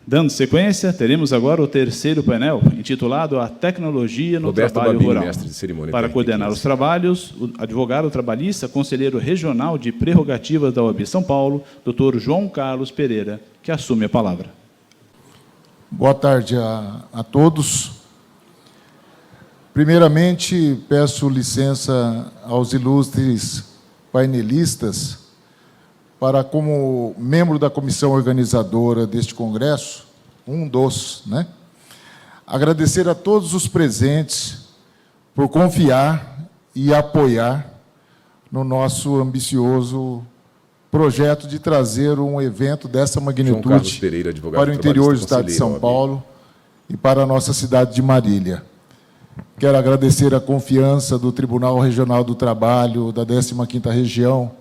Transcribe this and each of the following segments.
Dando sequência, teremos agora o terceiro painel, intitulado A Tecnologia no Roberto Trabalho Babini, Rural. mestre de cerimônia Para do coordenar RT15. os trabalhos, o advogado trabalhista, conselheiro regional de prerrogativas da OAB São Paulo, Dr. João Carlos Pereira, que assume a palavra. Boa tarde a todos. Primeiramente, peço licença aos ilustres painelistas para, como membro da comissão organizadora deste congresso, agradecer a todos os presentes por confiar e apoiar no nosso ambicioso projeto de trazer um evento dessa magnitude Pereira, advogado para o interior do trabalhista, estado de São conselheiro, Paulo e para a nossa cidade de Marília. Quero agradecer a confiança do Tribunal Regional do Trabalho da 15ª Região,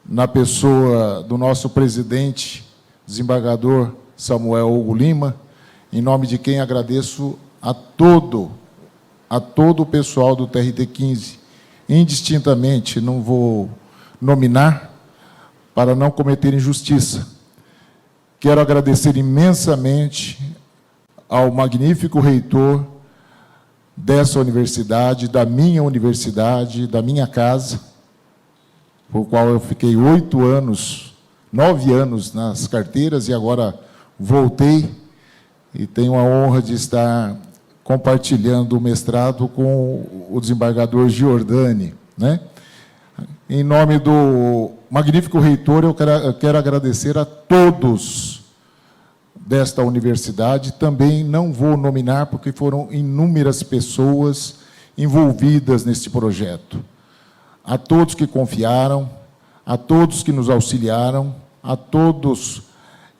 na pessoa do nosso presidente, desembargador Samuel Hugo Lima, em nome de quem agradeço a todo o pessoal do TRT15, indistintamente, não vou nominar, para não cometer injustiça. Quero agradecer imensamente ao magnífico reitor dessa universidade, da minha casa, por qual eu fiquei 9 anos nas carteiras, e agora voltei, e tenho a honra de estar compartilhando o mestrado com o desembargador Giordani, né? Em nome do magnífico reitor, eu quero agradecer a todos desta universidade. Também não vou nominar, porque foram inúmeras pessoas envolvidas neste projeto. A todos que confiaram, a todos que nos auxiliaram, a todos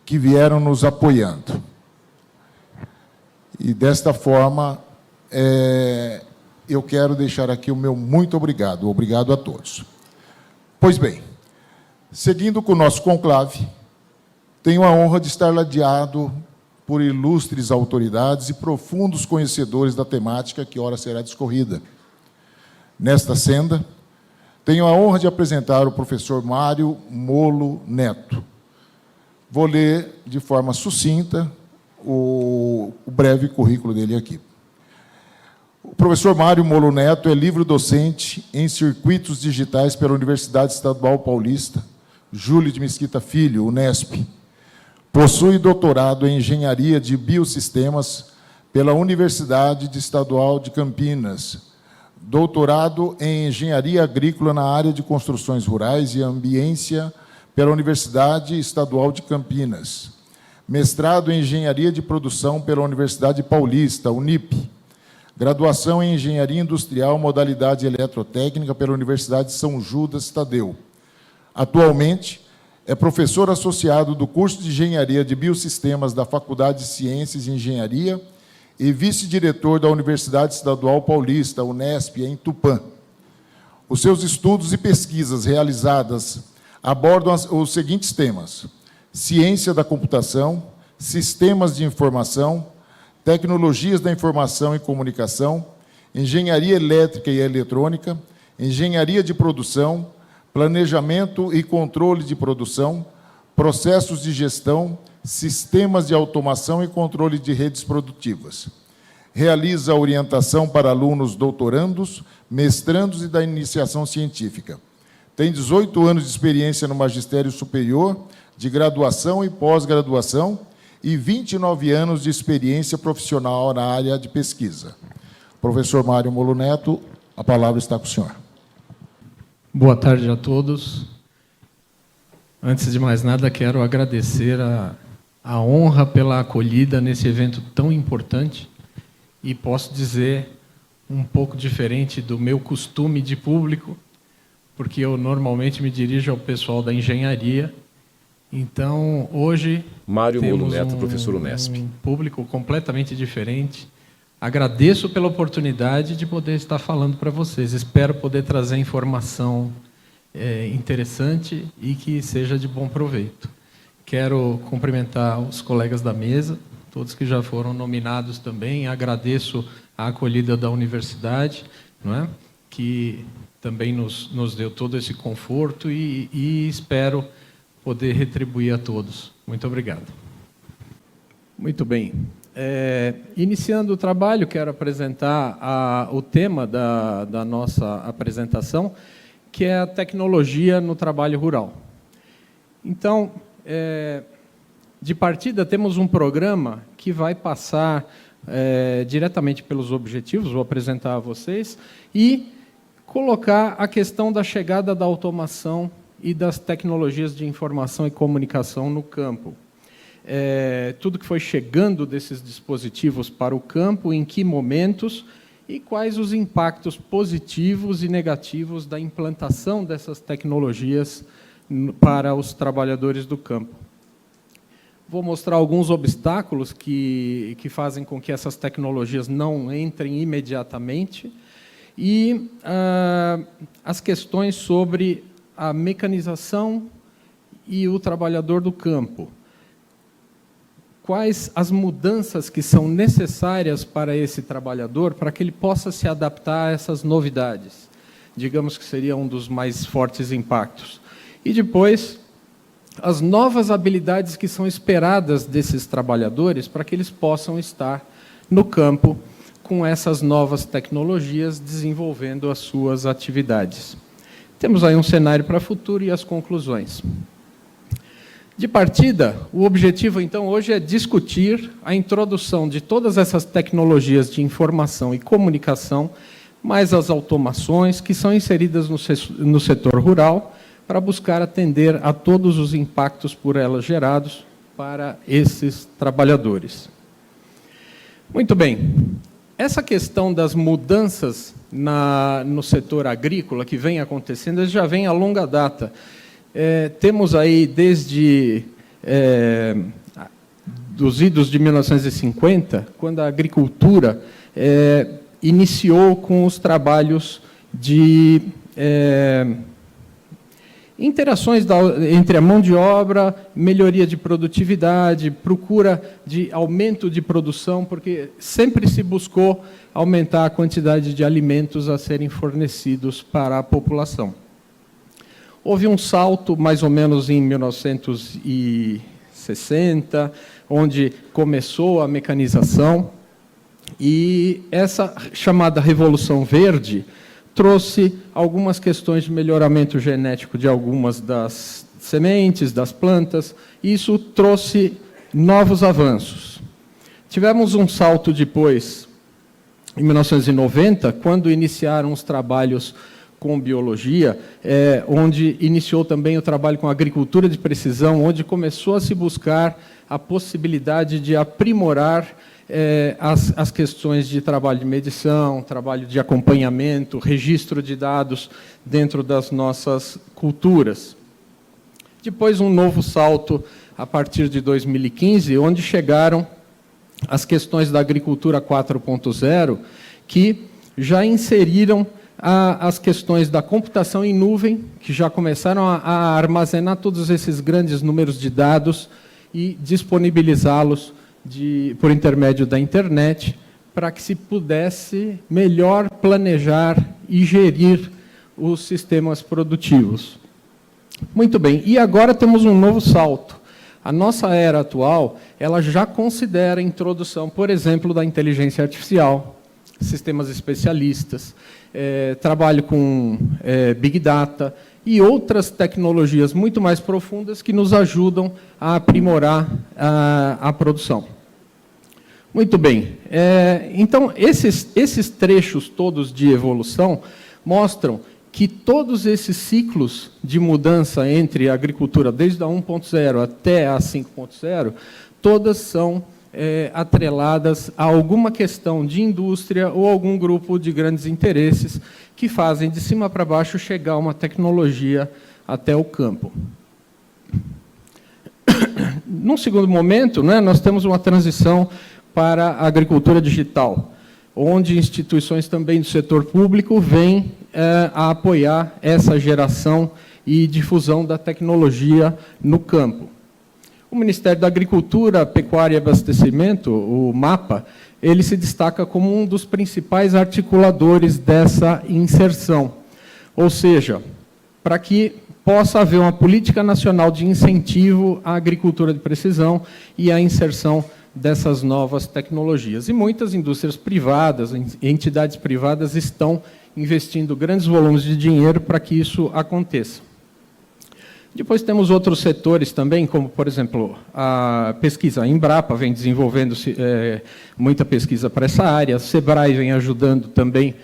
que vieram nos apoiando. E, desta forma, eu quero deixar aqui o meu muito obrigado. Obrigado a todos. Pois bem, seguindo com o nosso conclave, tenho a honra de estar ladeado por ilustres autoridades e profundos conhecedores da temática que ora será discorrida. Nesta senda, tenho a honra de apresentar o professor Mário Molo Neto. Vou ler de forma sucinta o breve currículo dele aqui. O professor Mário Molo Neto é livre-docente em circuitos digitais pela Universidade Estadual Paulista, Júlio de Mesquita Filho, Unesp. Possui doutorado em Engenharia de Biosistemas pela Universidade Estadual de Campinas, doutorado em Engenharia Agrícola na área de Construções Rurais e Ambiência pela Universidade Estadual de Campinas, mestrado em Engenharia de Produção pela Universidade Paulista, Unip, graduação em Engenharia Industrial, modalidade Eletrotécnica pela Universidade São Judas Tadeu. Atualmente, é professor associado do curso de Engenharia de Biosistemas da Faculdade de Ciências e Engenharia e vice-diretor da Universidade Estadual Paulista, Unesp, em Tupã. Os seus estudos e pesquisas realizadas abordam os seguintes temas: ciência da computação, sistemas de informação, tecnologias da informação e comunicação, engenharia elétrica e eletrônica, engenharia de produção, planejamento e controle de produção, processos de gestão, sistemas de automação e controle de redes produtivas. Realiza orientação para alunos doutorandos, mestrandos e da iniciação científica. Tem 18 anos de experiência no magistério superior, de graduação e pós-graduação, e 29 anos de experiência profissional na área de pesquisa. Professor Mário Molo Neto, a palavra está com o senhor. Boa tarde a todos. Antes de mais nada, quero agradecer a honra pela acolhida nesse evento tão importante, e posso dizer, um pouco diferente do meu costume de público, porque eu normalmente me dirijo ao pessoal da engenharia. Então, hoje, Mário Molo temos Neto, professor Unesp. Um público completamente diferente. Agradeço pela oportunidade de poder estar falando para vocês. Espero poder trazer informação interessante e que seja de bom proveito. Quero cumprimentar os colegas da mesa, todos que já foram nominados também. Agradeço a acolhida da universidade, não é? Que também nos deu todo esse conforto, e espero poder retribuir a todos. Muito obrigado. Muito bem. Iniciando o trabalho, quero apresentar o tema da nossa apresentação, que é a tecnologia no trabalho rural. Então, de partida, temos um programa que vai passar diretamente pelos objetivos, vou apresentar a vocês, e colocar a questão da chegada da automação e das tecnologias de informação e comunicação no campo. Tudo que foi chegando desses dispositivos para o campo, em que momentos e quais os impactos positivos e negativos da implantação dessas tecnologias para os trabalhadores do campo. Vou mostrar alguns obstáculos que fazem com que essas tecnologias não entrem imediatamente e as questões sobre a mecanização e o trabalhador do campo. Quais as mudanças que são necessárias para esse trabalhador, para que ele possa se adaptar a essas novidades. Digamos que seria um dos mais fortes impactos. E depois, as novas habilidades que são esperadas desses trabalhadores para que eles possam estar no campo com essas novas tecnologias, desenvolvendo as suas atividades. Temos aí um cenário para o futuro e as conclusões. De partida, o objetivo, então, hoje é discutir a introdução de todas essas tecnologias de informação e comunicação, mais as automações que são inseridas no setor rural, para buscar atender a todos os impactos por elas gerados para esses trabalhadores. Muito bem. Essa questão das mudanças no setor agrícola que vem acontecendo, já vem a longa data. Temos aí, desde dos idos de 1950, quando a agricultura iniciou com os trabalhos de interações entre a mão de obra, melhoria de produtividade, procura de aumento de produção, porque sempre se buscou aumentar a quantidade de alimentos a serem fornecidos para a população. Houve um salto, mais ou menos em 1960, onde começou a mecanização, e essa chamada Revolução Verde trouxe algumas questões de melhoramento genético de algumas das sementes, das plantas, e isso trouxe novos avanços. Tivemos um salto depois, em 1990, quando iniciaram os trabalhos com biologia, onde iniciou também o trabalho com agricultura de precisão, onde começou a se buscar a possibilidade de aprimorar as questões de trabalho de medição, trabalho de acompanhamento, registro de dados dentro das nossas culturas. Depois, um novo salto a partir de 2015, onde chegaram as questões da agricultura 4.0, que já inseriram as questões da computação em nuvem, que já começaram a armazenar todos esses grandes números de dados e disponibilizá-los por intermédio da internet, para que se pudesse melhor planejar e gerir os sistemas produtivos. Muito bem, e agora temos um novo salto. A nossa era atual, ela já considera a introdução, por exemplo, da inteligência artificial, sistemas especialistas, trabalho com Big Data e outras tecnologias muito mais profundas que nos ajudam a aprimorar a produção. Muito bem. Então, esses trechos todos de evolução mostram que todos esses ciclos de mudança entre a agricultura, desde a 1.0 até a 5.0, todas são atreladas a alguma questão de indústria ou algum grupo de grandes interesses que fazem, de cima para baixo, chegar uma tecnologia até o campo. Num segundo momento, nós temos uma transição para a agricultura digital, onde instituições também do setor público vêm a apoiar essa geração e difusão da tecnologia no campo. O Ministério da Agricultura, Pecuária e Abastecimento, o MAPA, ele se destaca como um dos principais articuladores dessa inserção. Ou seja, para que possa haver uma política nacional de incentivo à agricultura de precisão e à inserção dessas novas tecnologias. E muitas indústrias privadas, entidades privadas, estão investindo grandes volumes de dinheiro para que isso aconteça. Depois temos outros setores também, como, por exemplo, a pesquisa. A Embrapa vem desenvolvendo muita pesquisa para essa área, a Sebrae vem ajudando também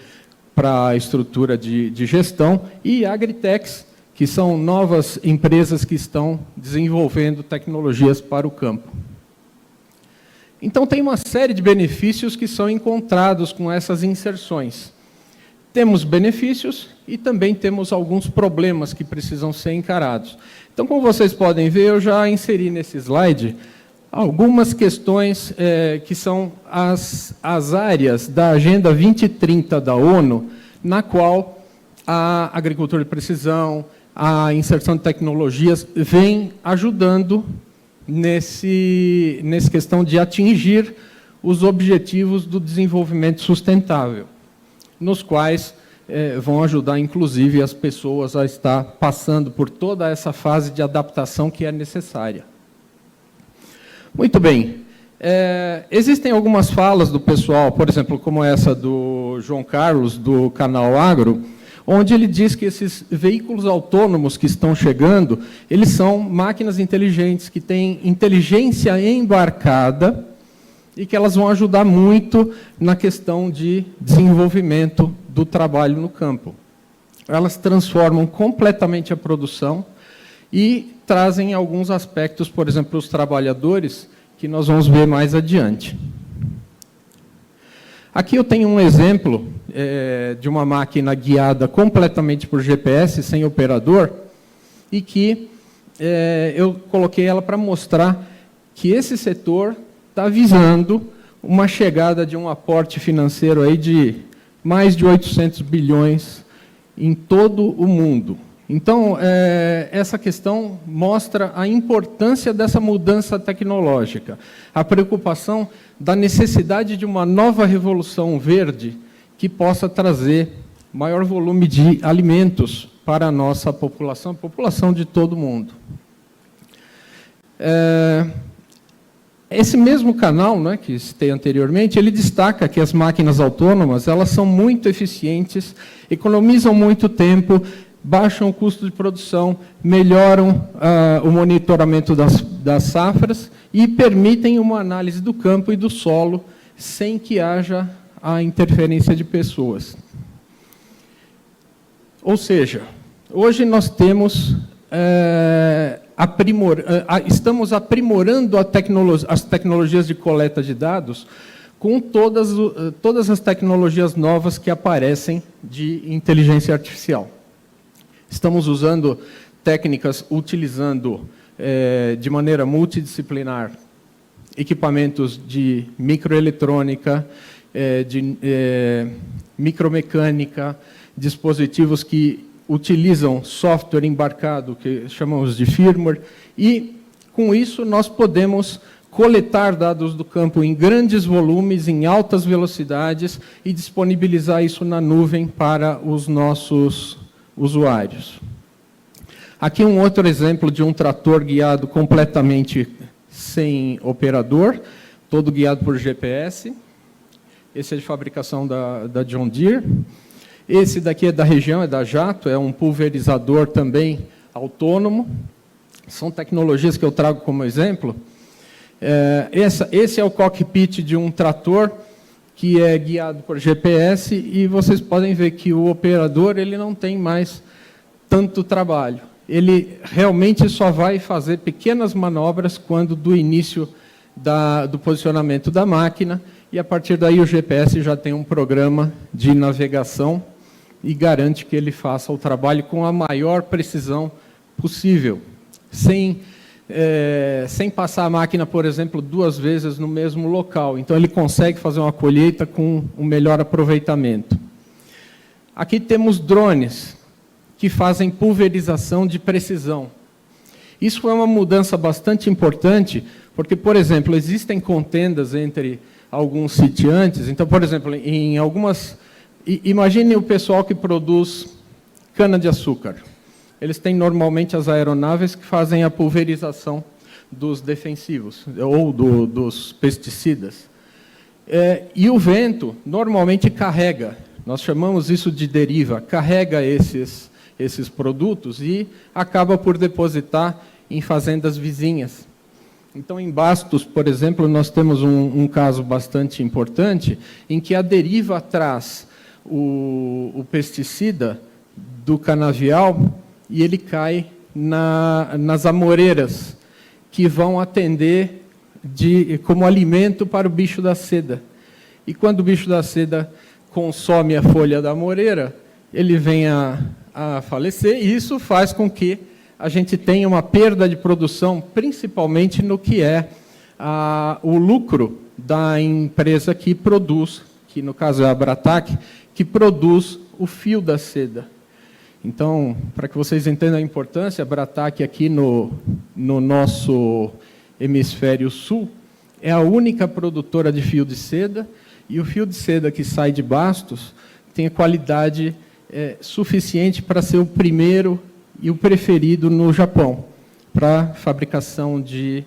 para a estrutura de gestão, e a Agritechs, que são novas empresas que estão desenvolvendo tecnologias para o campo. Então, tem uma série de benefícios que são encontrados com essas inserções. Temos benefícios e também temos alguns problemas que precisam ser encarados. Então, como vocês podem ver, eu já inseri nesse slide algumas questões que são as áreas da Agenda 2030 da ONU, na qual a agricultura de precisão, a inserção de tecnologias vem ajudando nessa questão de atingir os objetivos do desenvolvimento sustentável, nos quais vão ajudar, inclusive, as pessoas a estar passando por toda essa fase de adaptação que é necessária. Muito bem. Existem algumas falas do pessoal, por exemplo, como essa do João Carlos, do Canal Agro, onde ele diz que esses veículos autônomos que estão chegando, eles são máquinas inteligentes, que têm inteligência embarcada e que elas vão ajudar muito na questão de desenvolvimento do trabalho no campo. Elas transformam completamente a produção e trazem alguns aspectos, por exemplo, para os trabalhadores, que nós vamos ver mais adiante. Aqui eu tenho um exemplo de uma máquina guiada completamente por GPS, sem operador, e que eu coloquei ela para mostrar que esse setor está visando uma chegada de um aporte financeiro aí de mais de 800 bilhões em todo o mundo. Então, essa questão mostra a importância dessa mudança tecnológica, a preocupação da necessidade de uma nova revolução verde que possa trazer maior volume de alimentos para a nossa população, a população de todo o mundo. Esse mesmo canal, né, que citei anteriormente, ele destaca que as máquinas autônomas elas são muito eficientes, economizam muito tempo, baixam o custo de produção, melhoram o monitoramento das safras e permitem uma análise do campo e do solo sem que haja a interferência de pessoas. Ou seja, hoje nós temos estamos aprimorando as tecnologias de coleta de dados com todas as tecnologias novas que aparecem de inteligência artificial. Estamos usando técnicas, utilizando de maneira multidisciplinar equipamentos de microeletrônica, de micromecânica, dispositivos que utilizam software embarcado, que chamamos de firmware, e, com isso, nós podemos coletar dados do campo em grandes volumes, em altas velocidades, e disponibilizar isso na nuvem para os nossos usuários. Aqui um outro exemplo de um trator guiado completamente sem operador, todo guiado por GPS. Esse é de fabricação da John Deere. Esse daqui é da região, é da Jato, é um pulverizador também autônomo. São tecnologias que eu trago como exemplo. Esse é o cockpit de um trator que é guiado por GPS, e vocês podem ver que o operador ele não tem mais tanto trabalho. Ele realmente só vai fazer pequenas manobras quando do início do posicionamento da máquina, e a partir daí o GPS já tem um programa de navegação e garante que ele faça o trabalho com a maior precisão possível, sem passar a máquina, por exemplo, 2 vezes no mesmo local. Então, ele consegue fazer uma colheita com um melhor aproveitamento. Aqui temos drones que fazem pulverização de precisão. Isso é uma mudança bastante importante, porque, por exemplo, existem contendas entre alguns sitiantes. Então, por exemplo, em algumas... Imagine o pessoal que produz cana-de-açúcar. Eles têm normalmente as aeronaves que fazem a pulverização dos defensivos ou dos pesticidas. E o vento normalmente carrega, nós chamamos isso de deriva, carrega esses produtos e acaba por depositar em fazendas vizinhas. Então, em Bastos, por exemplo, nós temos um caso bastante importante em que a deriva traz o pesticida do canavial e ele cai nas amoreiras, que vão atender como alimento para o bicho da seda. E quando o bicho da seda consome a folha da amoreira, ele vem a falecer, e isso faz com que a gente tenha uma perda de produção, principalmente no que é o lucro da empresa que produz, que no caso é a Bratac, que produz o fio da seda. Então, para que vocês entendam a importância, a Bratac aqui no nosso hemisfério sul é a única produtora de fio de seda, e o fio de seda que sai de Bastos tem a qualidade suficiente para ser o primeiro e o preferido no Japão, para fabricação de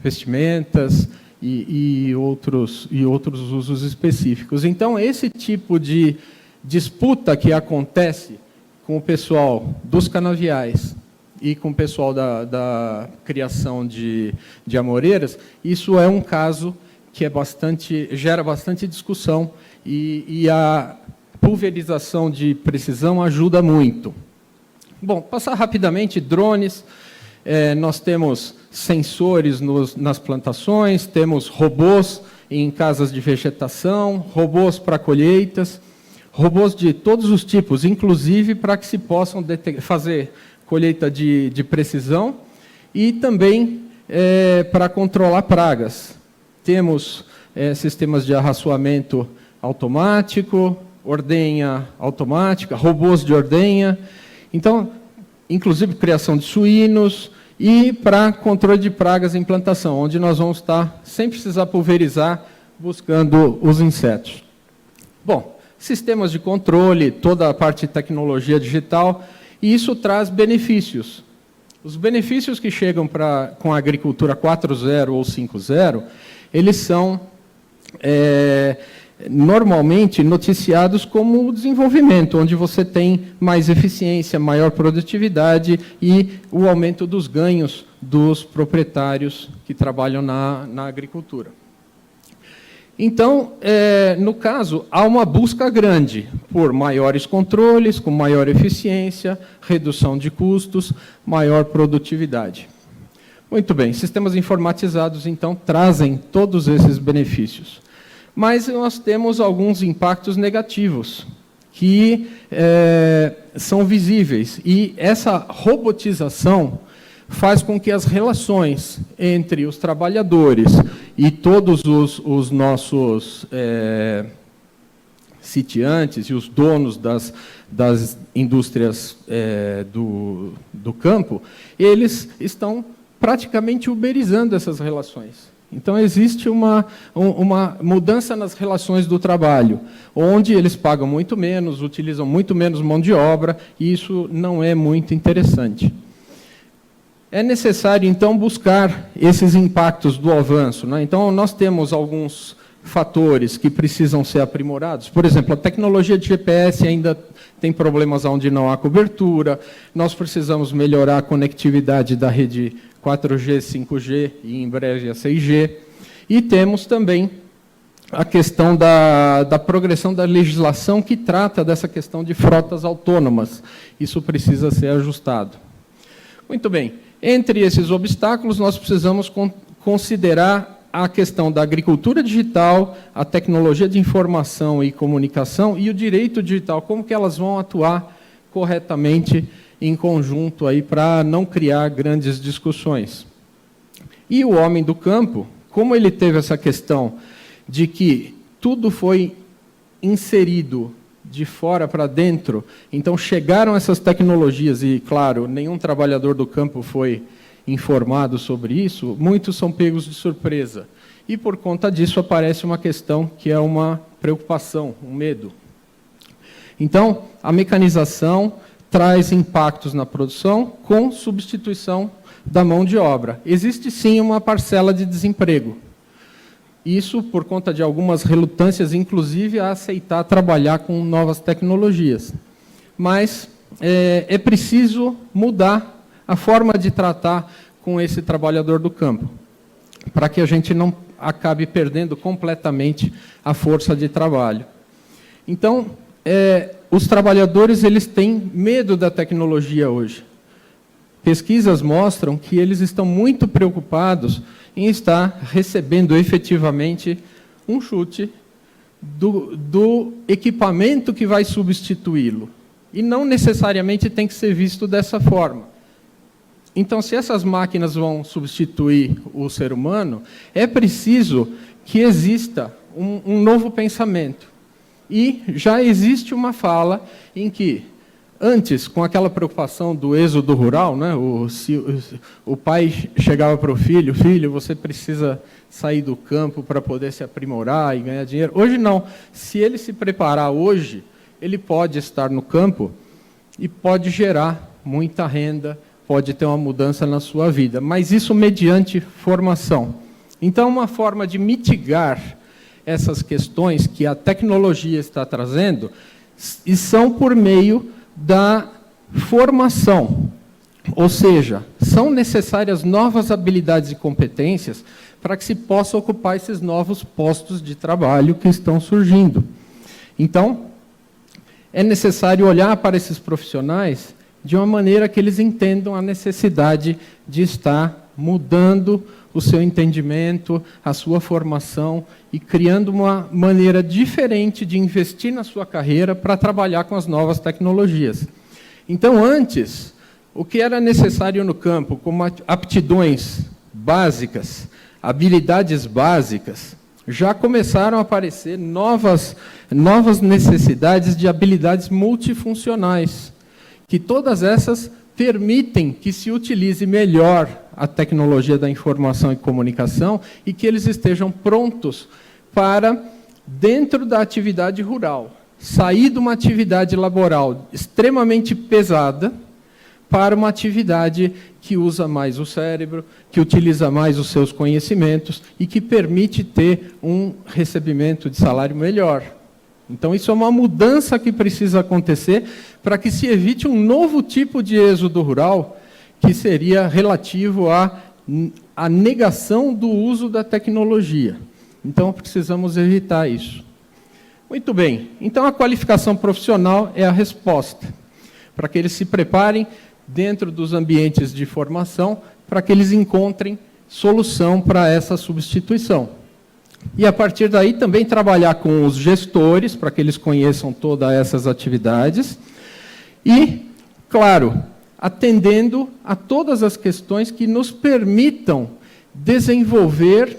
vestimentas e outros usos específicos. Então, esse tipo de disputa que acontece com o pessoal dos canaviais e com o pessoal da criação de amoreiras, isso é um caso que gera bastante discussão, e a pulverização de precisão ajuda muito. Bom, passar rapidamente, drones, nós temos sensores nas plantações, temos robôs em casas de vegetação, robôs para colheitas, robôs de todos os tipos, inclusive para que se possam fazer colheita de precisão e também para controlar pragas. Temos sistemas de arraçoamento automático, ordenha automática, robôs de ordenha, então, inclusive criação de suínos e para controle de pragas em plantação, onde nós vamos estar, sem precisar pulverizar, buscando os insetos. Bom, sistemas de controle, toda a parte de tecnologia digital, e isso traz benefícios. Os benefícios que chegam com a agricultura 4.0 ou 5.0, eles são normalmente noticiados como o desenvolvimento, onde você tem mais eficiência, maior produtividade e o aumento dos ganhos dos proprietários que trabalham na agricultura. Então, no caso, há uma busca grande por maiores controles, com maior eficiência, redução de custos, maior produtividade. Muito bem, sistemas informatizados, então, trazem todos esses benefícios. Mas nós temos alguns impactos negativos, que são visíveis. E essa robotização faz com que as relações entre os trabalhadores e todos os nossos sitiantes e os donos das indústrias do campo, eles estão praticamente uberizando essas relações. Então, existe uma mudança nas relações do trabalho, onde eles pagam muito menos, utilizam muito menos mão de obra, e isso não é muito interessante. É necessário, então, buscar esses impactos do avanço, né? Então, nós temos alguns fatores que precisam ser aprimorados. Por exemplo, a tecnologia de GPS ainda tem problemas onde não há cobertura, nós precisamos melhorar a conectividade da rede 4G, 5G e, em breve, a 6G. E temos também a questão da progressão da legislação que trata dessa questão de frotas autônomas. Isso precisa ser ajustado. Muito bem. Entre esses obstáculos, nós precisamos considerar a questão da agricultura digital, a tecnologia de informação e comunicação e o direito digital, como que elas vão atuar corretamente em conjunto aí para não criar grandes discussões. E o homem do campo, como ele teve essa questão de que tudo foi inserido de fora para dentro, então chegaram essas tecnologias e, claro, nenhum trabalhador do campo foi informado sobre isso, muitos são pegos de surpresa. E, por conta disso, aparece uma questão que é uma preocupação, um medo. Então, a mecanização traz impactos na produção com substituição da mão de obra. Existe, sim, uma parcela de desemprego. Isso por conta de algumas relutâncias, inclusive, a aceitar trabalhar com novas tecnologias. Mas é preciso mudar a forma de tratar com esse trabalhador do campo, para que a gente não acabe perdendo completamente a força de trabalho. Então, os trabalhadores eles têm medo da tecnologia hoje. Pesquisas mostram que eles estão muito preocupados em estar recebendo efetivamente um chute do equipamento que vai substituí-lo. E não necessariamente tem que ser visto dessa forma. Então, se essas máquinas vão substituir o ser humano, é preciso que exista um novo pensamento. E já existe uma fala em que, antes, com aquela preocupação do êxodo rural, né, o pai chegava para o filho, filho, você precisa sair do campo para poder se aprimorar e ganhar dinheiro. Hoje não. Se ele se preparar hoje, ele pode estar no campo e pode gerar muita renda, pode ter uma mudança na sua vida, mas isso mediante formação. Então, uma forma de mitigar essas questões que a tecnologia está trazendo e são por meio da formação. Ou seja, são necessárias novas habilidades e competências para que se possa ocupar esses novos postos de trabalho que estão surgindo. Então, é necessário olhar para esses profissionais de uma maneira que eles entendam a necessidade de estar mudando o seu entendimento, a sua formação e criando uma maneira diferente de investir na sua carreira para trabalhar com as novas tecnologias. Então, antes, o que era necessário no campo, como aptidões básicas, habilidades básicas, já começaram a aparecer novas necessidades de habilidades multifuncionais, que todas essas permitem que se utilize melhor a tecnologia da informação e comunicação e que eles estejam prontos para, dentro da atividade rural, sair de uma atividade laboral extremamente pesada para uma atividade que usa mais o cérebro, que utiliza mais os seus conhecimentos e que permite ter um recebimento de salário melhor. Então, isso é uma mudança que precisa acontecer para que se evite um novo tipo de êxodo rural, que seria relativo à negação do uso da tecnologia. Então, precisamos evitar isso. Muito bem. Então, a qualificação profissional é a resposta, para que eles se preparem dentro dos ambientes de formação, para que eles encontrem solução para essa substituição. E, a partir daí, também trabalhar com os gestores, para que eles conheçam todas essas atividades. E, claro, atendendo a todas as questões que nos permitam desenvolver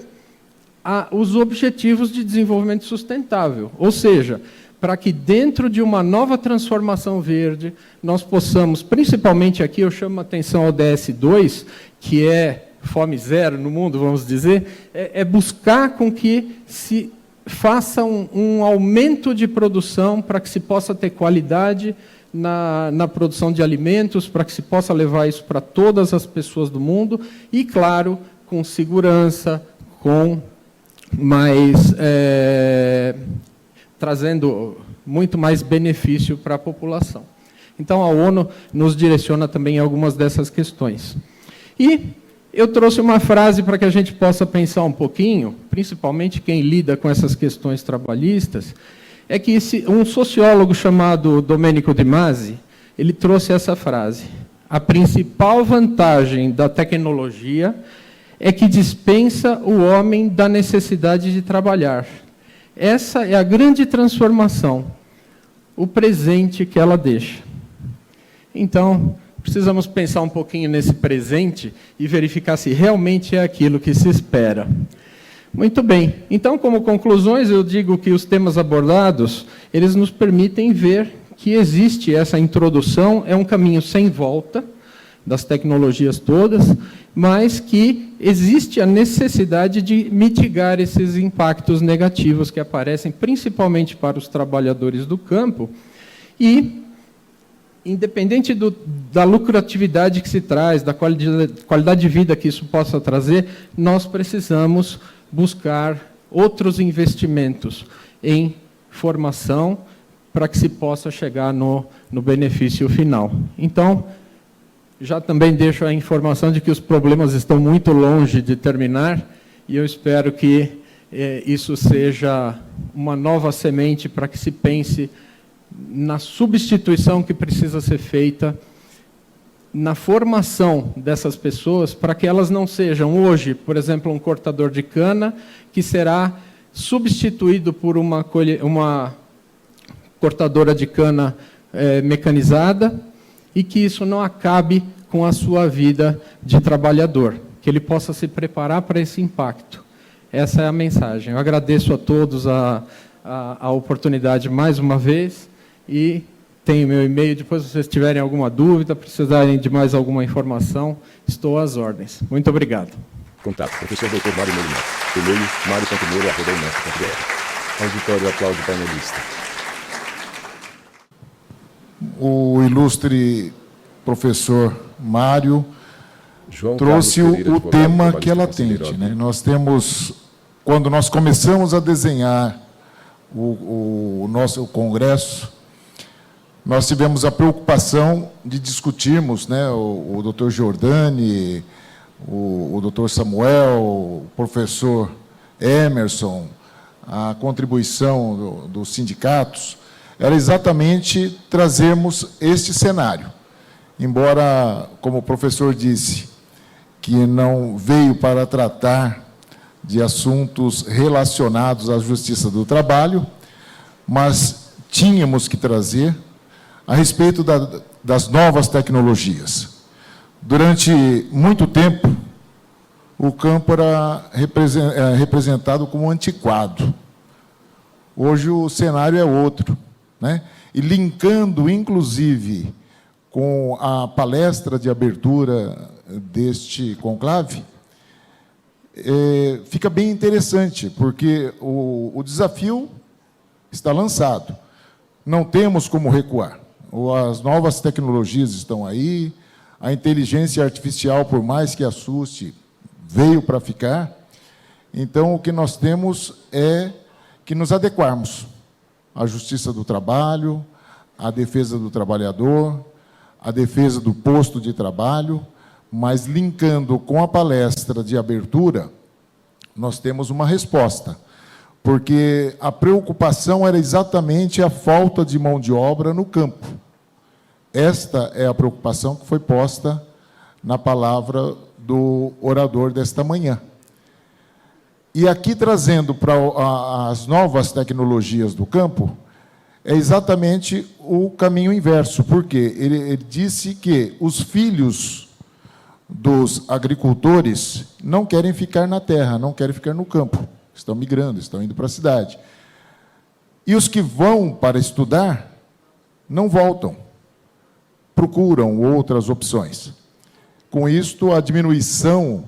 os objetivos de desenvolvimento sustentável. Ou seja, para que dentro de uma nova transformação verde, nós possamos, principalmente aqui, eu chamo a atenção ao ODS 2, que é fome zero no mundo, vamos dizer, é buscar com que se faça um aumento de produção para que se possa ter qualidade na produção de alimentos, para que se possa levar isso para todas as pessoas do mundo e, claro, com segurança, com mais trazendo muito mais benefício para a população. Então, a ONU nos direciona também em algumas dessas questões. E eu trouxe uma frase para que a gente possa pensar um pouquinho, principalmente quem lida com essas questões trabalhistas, é que um sociólogo chamado Domenico De Masi, ele trouxe essa frase: a principal vantagem da tecnologia é que dispensa o homem da necessidade de trabalhar. Essa é a grande transformação, o presente que ela deixa. Então, precisamos pensar um pouquinho nesse presente e verificar se realmente é aquilo que se espera. Muito bem. Então, como conclusões, eu digo que os temas abordados, eles nos permitem ver que existe essa introdução, é um caminho sem volta das tecnologias todas, mas que existe a necessidade de mitigar esses impactos negativos que aparecem, principalmente para os trabalhadores do campo, e independente da lucratividade que se traz, da qualidade de vida que isso possa trazer, nós precisamos buscar outros investimentos em formação para que se possa chegar no benefício final. Então, já também deixo a informação de que os problemas estão muito longe de terminar, e eu espero que isso seja uma nova semente para que se pense na substituição que precisa ser feita, na formação dessas pessoas, para que elas não sejam hoje, por exemplo, um cortador de cana, que será substituído por uma cortadora de cana mecanizada, e que isso não acabe com a sua vida de trabalhador, que ele possa se preparar para esse impacto. Essa é a mensagem. Eu agradeço a todos a oportunidade mais uma vez, e tenho meu e-mail. Depois, se vocês tiverem alguma dúvida, precisarem de mais alguma informação, estou às ordens. Muito obrigado. Contato, professor Dr. Mário Moura. E-mail, mario.moura@unesp.br. Auditório, aplaude o painelista. O ilustre professor Mário João trouxe Carlos Pereira, o advogado, tema que é trabalhista, latente. conselheiro Né? OAB. Nós temos, quando nós começamos a desenhar o nosso congresso, nós tivemos a preocupação de discutirmos, né, o doutor Giordani, o doutor Samuel, o professor Emerson, a contribuição dos sindicatos, era exatamente trazermos este cenário. Embora, como o professor disse, que não veio para tratar de assuntos relacionados à justiça do trabalho, mas tínhamos que trazer a respeito das novas tecnologias. Durante muito tempo, o campo era representado como antiquado. Hoje o cenário é outro, né? E linkando, inclusive, com a palestra de abertura deste conclave, fica bem interessante, porque o desafio está lançado. Não temos como recuar. As novas tecnologias estão aí, a inteligência artificial, por mais que assuste, veio para ficar. Então, o que nós temos é que nos adequarmos à justiça do trabalho, à defesa do trabalhador, à defesa do posto de trabalho, mas linkando com a palestra de abertura, nós temos uma resposta, porque a preocupação era exatamente a falta de mão de obra no campo. Esta é a preocupação que foi posta na palavra do orador desta manhã. E aqui, trazendo para as novas tecnologias do campo, é exatamente o caminho inverso, porque ele disse que os filhos dos agricultores não querem ficar na terra, não querem ficar no campo, estão migrando, estão indo para a cidade. E os que vão para estudar não voltam, procuram outras opções. Com isto, a diminuição,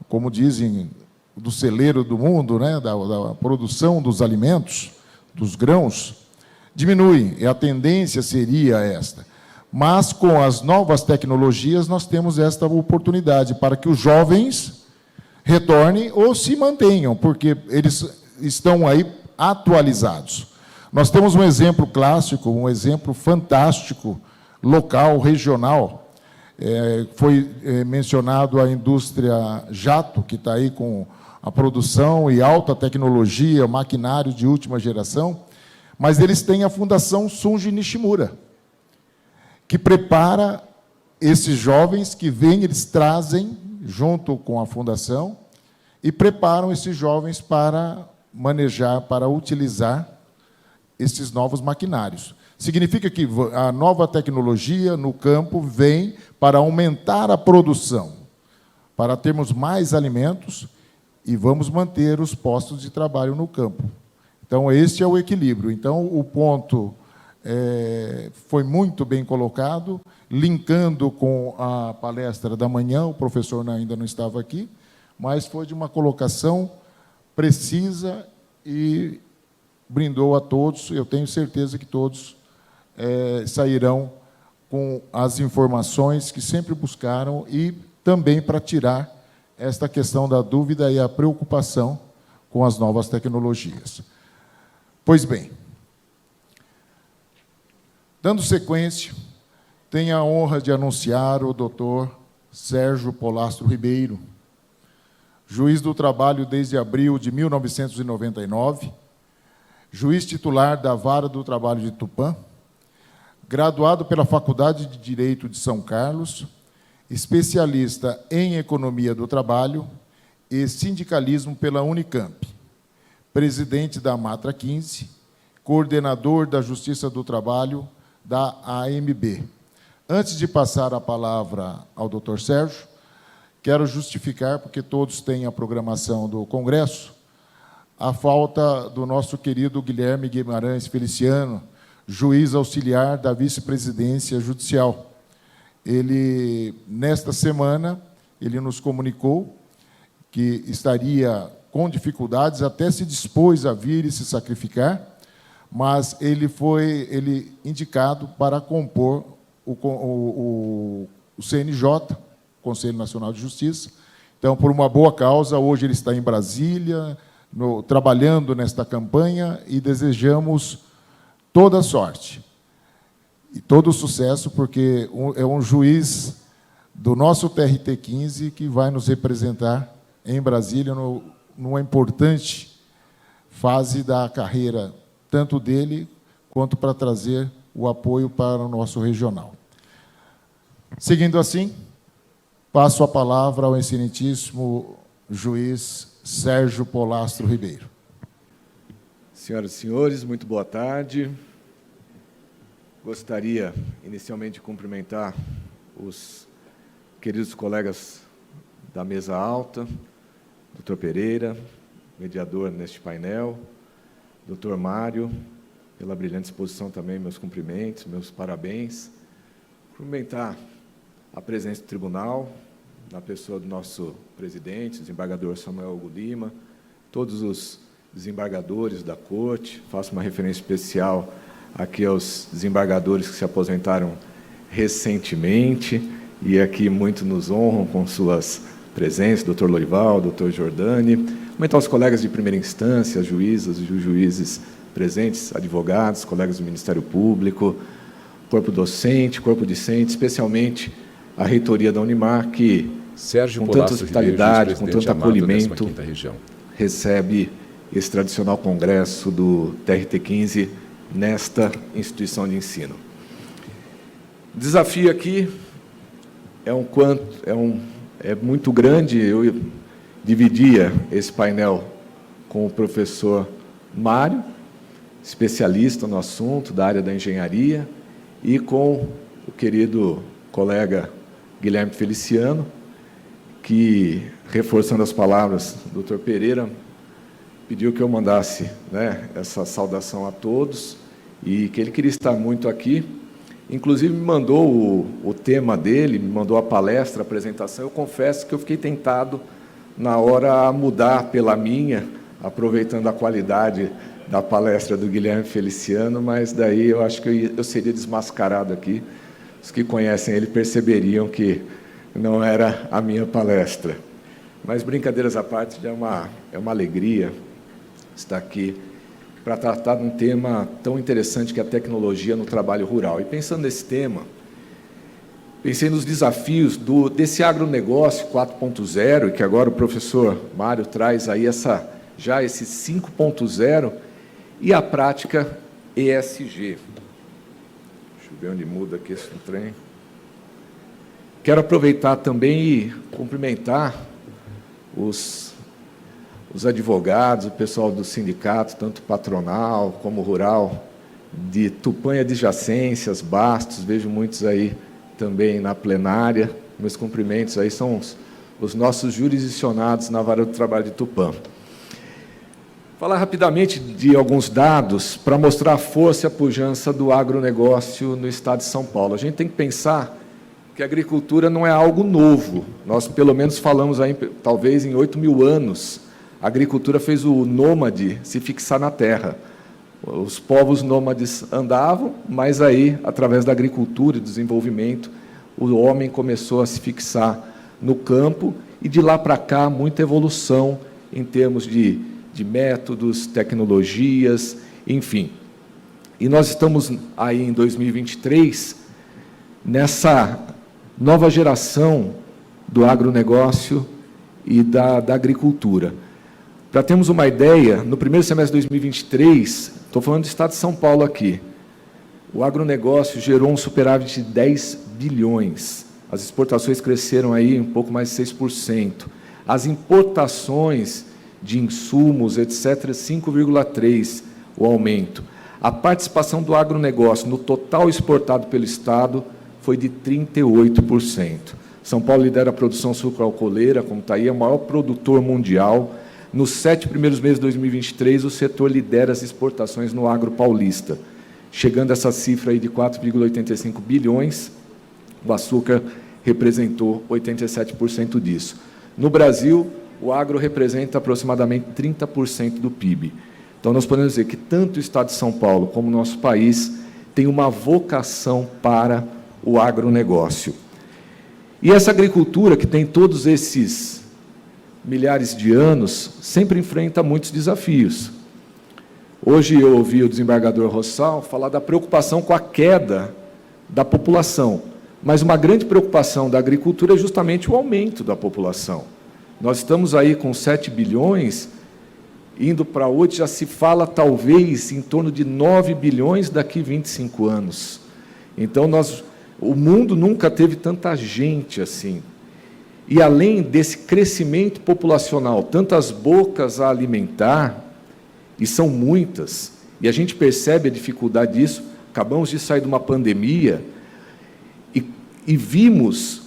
como dizem, do celeiro do mundo, né, da produção dos alimentos, dos grãos, diminui, e a tendência seria esta. Mas, com as novas tecnologias, nós temos esta oportunidade para que os jovens retornem ou se mantenham, porque eles estão aí atualizados. Nós temos um exemplo clássico, um exemplo fantástico, local, regional. Foi mencionado a indústria Jato, que está aí com a produção e alta tecnologia, maquinário de última geração, mas eles têm a Fundação Sunji Nishimura, que prepara esses jovens que vêm, eles trazem, junto com a fundação, e preparam esses jovens para manejar, para utilizar esses novos maquinários. Significa que a nova tecnologia no campo vem para aumentar a produção, para termos mais alimentos e vamos manter os postos de trabalho no campo. Então, este é o equilíbrio. Então, o ponto foi muito bem colocado, linkando com a palestra da manhã, o professor ainda não estava aqui, mas foi de uma colocação precisa e brindou a todos. Eu tenho certeza que todos sairão com as informações que sempre buscaram e também para tirar esta questão da dúvida e a preocupação com as novas tecnologias. Pois bem, dando sequência, tenho a honra de anunciar o doutor Sérgio Polastro Ribeiro, juiz do trabalho desde abril de 1999, juiz titular da Vara do Trabalho de Tupã, graduado pela Faculdade de Direito de São Carlos, especialista em Economia do Trabalho e Sindicalismo pela Unicamp, presidente da Matra 15, coordenador da Justiça do Trabalho da AMB. Antes de passar a palavra ao doutor Sérgio, quero justificar, porque todos têm a programação do Congresso, a falta do nosso querido Guilherme Guimarães Feliciano, juiz auxiliar da Vice-Presidência Judicial. Ele, nesta semana, ele nos comunicou que estaria com dificuldades, até se dispôs a vir e se sacrificar, mas ele foi indicado para compor o CNJ, Conselho Nacional de Justiça. Então, por uma boa causa, hoje ele está em Brasília, trabalhando nesta campanha, e desejamos toda a sorte e todo o sucesso, porque é um juiz do nosso TRT 15 que vai nos representar em Brasília numa importante fase da carreira, tanto dele quanto para trazer o apoio para o nosso regional. Seguindo assim, passo a palavra ao excelentíssimo juiz Sérgio Polastro Ribeiro. Senhoras e senhores, muito boa tarde. Gostaria, inicialmente, de cumprimentar os queridos colegas da mesa alta, doutor Pereira, mediador neste painel, doutor Mário, pela brilhante exposição também, meus cumprimentos, meus parabéns. Cumprimentar a presença do tribunal, na pessoa do nosso presidente, desembargador Samuel Hugo Lima, todos os desembargadores da Corte, faço uma referência especial aqui aos desembargadores que se aposentaram recentemente e aqui muito nos honram com suas presenças, doutor Loival, doutor Jordani, comentar aos colegas de primeira instância, juízas e juízes presentes, advogados, colegas do Ministério Público, corpo docente, corpo discente, especialmente a reitoria da Unimar, que, Sérgio com tanta Polastro hospitalidade, com Ribeiro, tanto acolhimento, 15ª região. recebe esse tradicional congresso do TRT 15 nesta instituição de ensino. O desafio aqui é muito grande. Eu dividia esse painel com o professor Mário, especialista no assunto da área da engenharia, e com o querido colega Guilherme Feliciano, que, reforçando as palavras do Dr. Pereira, pediu que eu mandasse, essa saudação a todos e que ele queria estar muito aqui. Inclusive, me mandou o tema dele, me mandou a palestra, a apresentação. Eu confesso que eu fiquei tentado, na hora, a mudar pela minha, aproveitando a qualidade da palestra do Guilherme Feliciano, mas daí eu acho que eu seria desmascarado aqui. Os que conhecem ele perceberiam que não era a minha palestra. Mas, brincadeiras à parte, é uma alegria estar aqui para tratar de um tema tão interessante que é a tecnologia no trabalho rural. E pensando nesse tema, pensei nos desafios desse agronegócio 4.0, que agora o professor Mário traz aí esse 5.0, e a prática ESG. Deixa eu ver onde muda aqui esse trem. Quero aproveitar também e cumprimentar os advogados, o pessoal do sindicato, tanto patronal como rural, de Tupã e adjacências, Bastos, vejo muitos aí também na plenária. Meus cumprimentos aí são os nossos jurisdicionados na Vara do Trabalho de Tupã. Falar rapidamente de alguns dados para mostrar a força e a pujança do agronegócio no estado de São Paulo. A gente tem que pensar que a agricultura não é algo novo. Nós, pelo menos, falamos aí, talvez em 8.000 anos, a agricultura fez o nômade se fixar na terra. Os povos nômades andavam, mas aí, através da agricultura e do desenvolvimento, o homem começou a se fixar no campo, e de lá para cá, muita evolução em termos de métodos, tecnologias, enfim. E nós estamos aí em 2023, nessa nova geração do agronegócio e da agricultura. Para termos uma ideia, no primeiro semestre de 2023, estou falando do estado de São Paulo aqui, o agronegócio gerou um superávit de 10 bilhões. As exportações cresceram aí um pouco mais de 6%. As importações de insumos, etc., 5,3% o aumento. A participação do agronegócio no total exportado pelo Estado foi de 38%. São Paulo lidera a produção sucroalcooleira, como está aí, é o maior produtor mundial. Nos 7 primeiros meses de 2023, o setor lidera as exportações no agro paulista, chegando a essa cifra aí de 4,85 bilhões. O açúcar representou 87% disso. No Brasil, o agro representa aproximadamente 30% do PIB. Então, nós podemos dizer que tanto o Estado de São Paulo como o nosso país tem uma vocação para o agronegócio. E essa agricultura, que tem todos esses milhares de anos, sempre enfrenta muitos desafios. Hoje eu ouvi o desembargador Rossal falar da preocupação com a queda da população, mas uma grande preocupação da agricultura é justamente o aumento da população. Nós estamos aí com 7 bilhões, indo para 8, já se fala talvez em torno de 9 bilhões daqui a 25 anos. Então, o mundo nunca teve tanta gente assim. E além desse crescimento populacional, tantas bocas a alimentar, e são muitas, e a gente percebe a dificuldade disso, acabamos de sair de uma pandemia, e vimos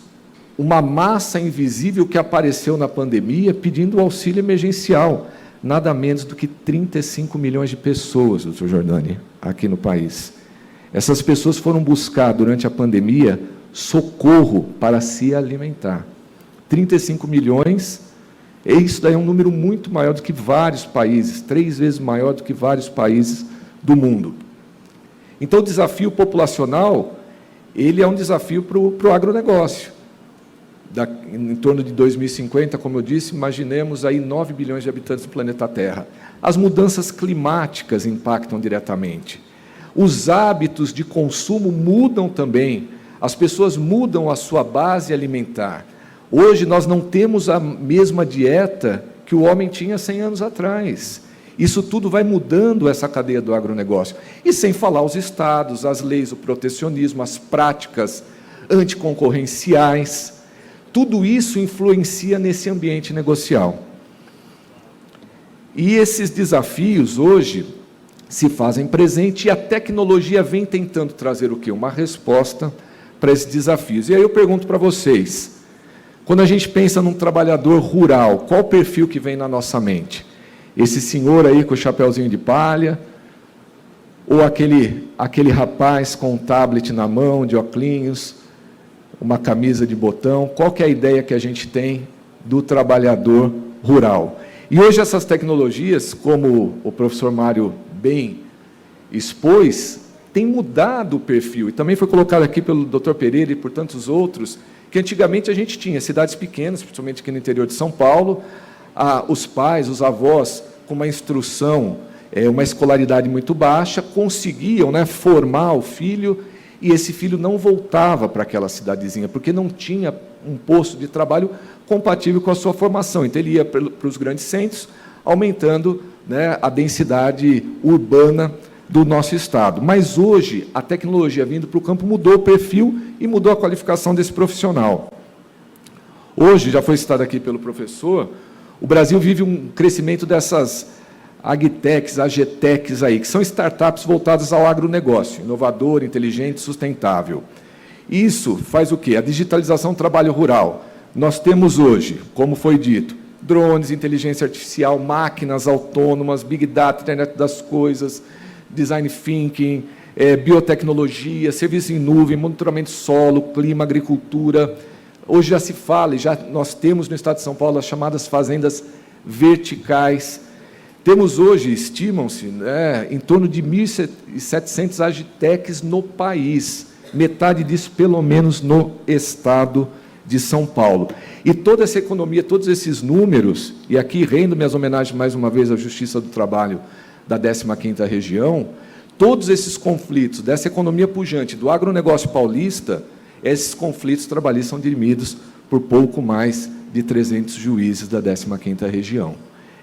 uma massa invisível que apareceu na pandemia pedindo auxílio emergencial, nada menos do que 35 milhões de pessoas, doutor Jordani, aqui no país. Essas pessoas foram buscar, durante a pandemia, socorro para se alimentar. 35 milhões, isso daí é um número muito maior do que vários países, 3 vezes maior do que vários países do mundo. Então, o desafio populacional, ele é um desafio para o agronegócio. Em torno de 2050, como eu disse, imaginemos aí 9 bilhões de habitantes no planeta Terra. As mudanças climáticas impactam diretamente. Os hábitos de consumo mudam também. As pessoas mudam a sua base alimentar. Hoje, nós não temos a mesma dieta que o homem tinha 100 anos atrás. Isso tudo vai mudando essa cadeia do agronegócio. E sem falar os estados, as leis, o protecionismo, as práticas anticoncorrenciais. Tudo isso influencia nesse ambiente negocial. E esses desafios, hoje, se fazem presente, e a tecnologia vem tentando trazer o quê? Uma resposta para esses desafios. E aí eu pergunto para vocês, quando a gente pensa num trabalhador rural, qual o perfil que vem na nossa mente? Esse senhor aí com o chapeuzinho de palha, ou aquele rapaz com um tablet na mão, de óculos, uma camisa de botão? Qual que é a ideia que a gente tem do trabalhador rural? E hoje essas tecnologias, como o professor Mário bem expôs, têm mudado o perfil, e também foi colocado aqui pelo Dr. Pereira e por tantos outros, que antigamente a gente tinha cidades pequenas, principalmente aqui no interior de São Paulo, os pais, os avós, com uma instrução, uma escolaridade muito baixa, conseguiam, formar o filho, e esse filho não voltava para aquela cidadezinha, porque não tinha um posto de trabalho compatível com a sua formação. Então, ele ia para os grandes centros, aumentando a densidade urbana do nosso estado. Mas hoje, a tecnologia vindo para o campo mudou o perfil e mudou a qualificação desse profissional. Hoje, já foi citado aqui pelo professor, o Brasil vive um crescimento dessas agtechs, agtechs aí, que são startups voltadas ao agronegócio, inovador, inteligente, sustentável. Isso faz o quê? A digitalização do trabalho rural. Nós temos hoje, como foi dito, drones, inteligência artificial, máquinas autônomas, big data, internet das coisas, design thinking, biotecnologia, serviço em nuvem, monitoramento de solo, clima, agricultura. Hoje já se fala, e já nós temos no estado de São Paulo as chamadas fazendas verticais. Temos hoje, estimam-se, em torno de 1.700 agitecs no país, metade disso, pelo menos, no estado de São Paulo. E toda essa economia, todos esses números, e aqui rendo minhas homenagens mais uma vez à Justiça do Trabalho da 15ª Região, todos esses conflitos dessa economia pujante do agronegócio paulista, esses conflitos trabalhistas são dirimidos por pouco mais de 300 juízes da 15ª Região.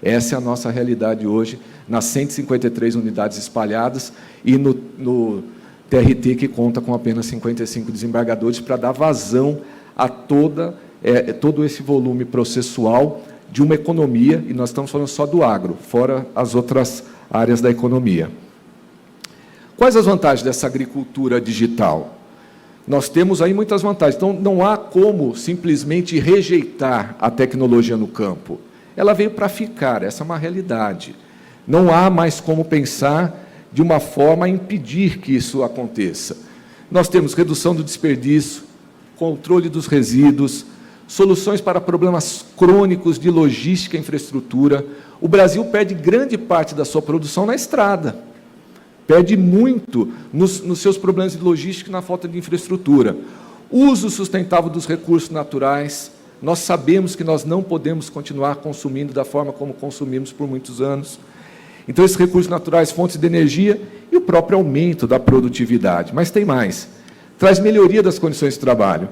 Essa é a nossa realidade hoje, nas 153 unidades espalhadas e no TRT, que conta com apenas 55 desembargadores, para dar vazão a todo esse volume processual de uma economia, e nós estamos falando só do agro, fora as outras áreas da economia. Quais as vantagens dessa agricultura digital? Nós temos aí muitas vantagens, então não há como simplesmente rejeitar a tecnologia no campo. Ela veio para ficar, essa é uma realidade. Não há mais como pensar de uma forma a impedir que isso aconteça. Nós temos redução do desperdício, controle dos resíduos, soluções para problemas crônicos de logística e infraestrutura. O Brasil perde grande parte da sua produção na estrada. Perde muito nos seus problemas de logística e na falta de infraestrutura. Uso sustentável dos recursos naturais. Nós sabemos que nós não podemos continuar consumindo da forma como consumimos por muitos anos. Então, esses recursos naturais, fontes de energia e o próprio aumento da produtividade. Mas tem mais. Traz melhoria das condições de trabalho.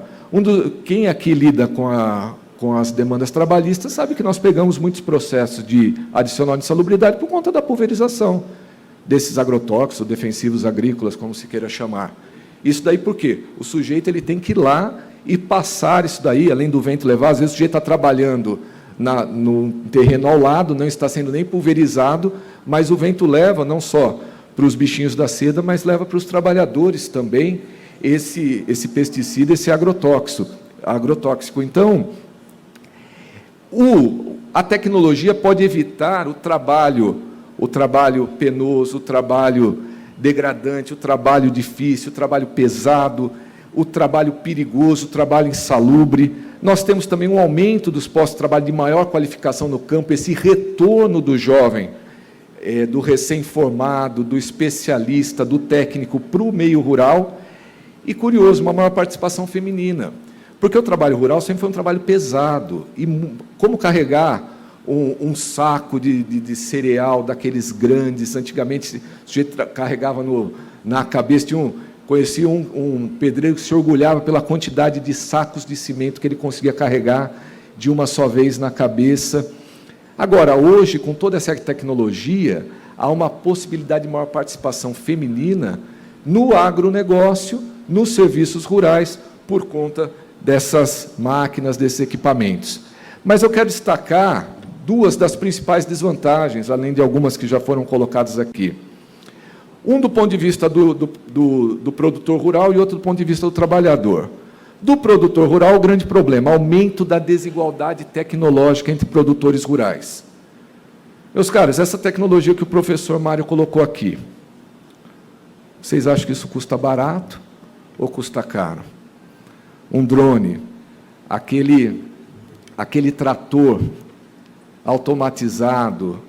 Quem aqui lida com as demandas trabalhistas sabe que nós pegamos muitos processos de adicional de insalubridade por conta da pulverização desses agrotóxicos, defensivos agrícolas, como se queira chamar. Isso daí por quê? O sujeito ele tem que ir lá e passar isso daí, além do vento levar, às vezes o sujeito está trabalhando no terreno ao lado, não está sendo nem pulverizado, mas o vento leva não só para os bichinhos da seda, mas leva para os trabalhadores também esse pesticida, esse agrotóxico. Então, a tecnologia pode evitar o trabalho penoso, o trabalho degradante, o trabalho difícil, o trabalho pesado, o trabalho perigoso, o trabalho insalubre. Nós temos também um aumento dos postos de trabalho de maior qualificação no campo, esse retorno do jovem, do recém-formado, do especialista, do técnico para o meio rural. E, curioso, uma maior participação feminina, porque o trabalho rural sempre foi um trabalho pesado. E como carregar um saco de cereal daqueles grandes? Antigamente, o sujeito carregava na cabeça, conhecia um pedreiro que se orgulhava pela quantidade de sacos de cimento que ele conseguia carregar de uma só vez na cabeça. Agora, hoje, com toda essa tecnologia, há uma possibilidade de maior participação feminina no agronegócio, nos serviços rurais, por conta dessas máquinas, desses equipamentos. Mas eu quero destacar duas das principais desvantagens, além de algumas que já foram colocadas aqui. Um do ponto de vista do produtor rural e outro do ponto de vista do trabalhador. Do produtor rural, o grande problema, aumento da desigualdade tecnológica entre produtores rurais. Meus caros, essa tecnologia que o professor Mário colocou aqui, vocês acham que isso custa barato ou custa caro? Um drone, aquele trator automatizado,